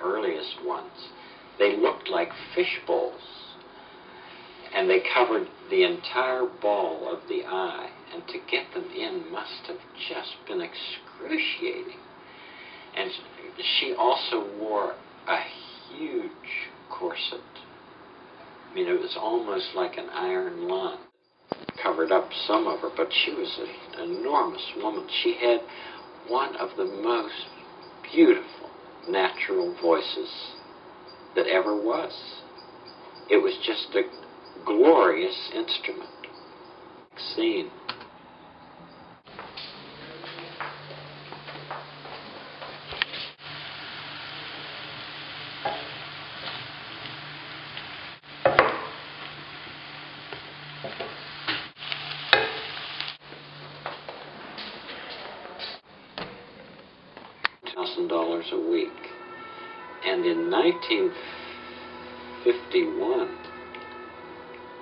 earliest ones. They looked like fish bowls, and they covered the entire ball of the eye, and to get them in must have just been excruciating. And she also wore a huge corset. I mean, it was almost like an iron lung. Covered up some of her, but she was an enormous woman. She had one of the most beautiful natural voices that ever was. It was just a glorious instrument. Scene. $1,000 a week. And in 1951,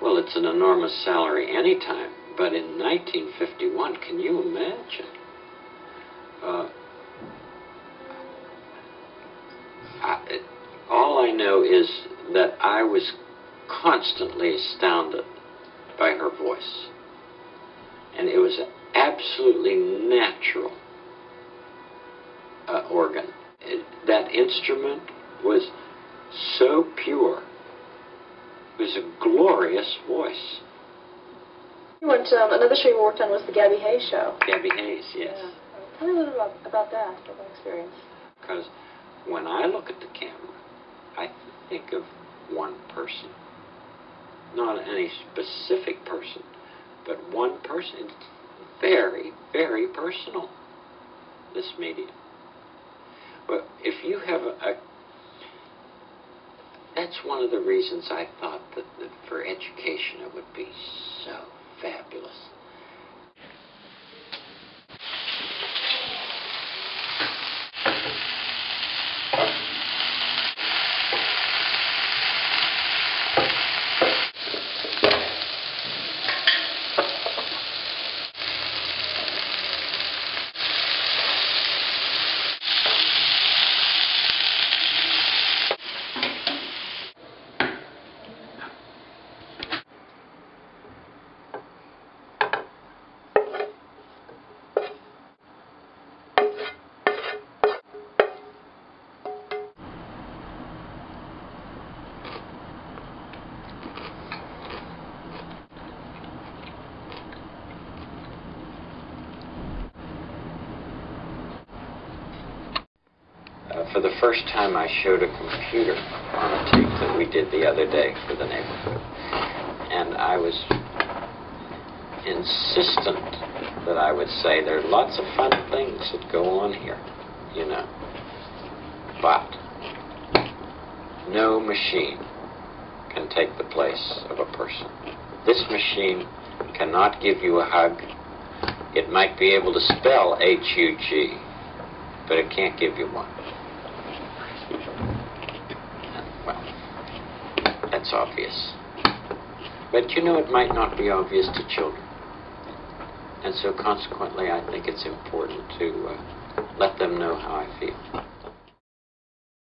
well, it's an enormous salary anytime, but in 1951, can you imagine? All I know is that I was constantly astounded by her voice. And it was an absolutely natural organ. That instrument was so pure. It was a glorious voice. You went, another show you worked on was the Gabby Hayes show. Gabby Hayes, yes. Yeah. Tell me a little about that experience. Because when I look at the camera, I think of one person. Not any specific person, but one person. It's very, very personal, this medium. But if you have that's one of the reasons I thought that for education it would be so fabulous. For the first time, I showed a computer on a tape that we did the other day for the neighborhood. And I was insistent that I would say there are lots of fun things that go on here, you know. But no machine can take the place of a person. This machine cannot give you a hug. It might be able to spell H-U-G, but it can't give you one. Well, that's obvious. But you know, it might not be obvious to children. And so consequently, I think it's important to let them know how I feel.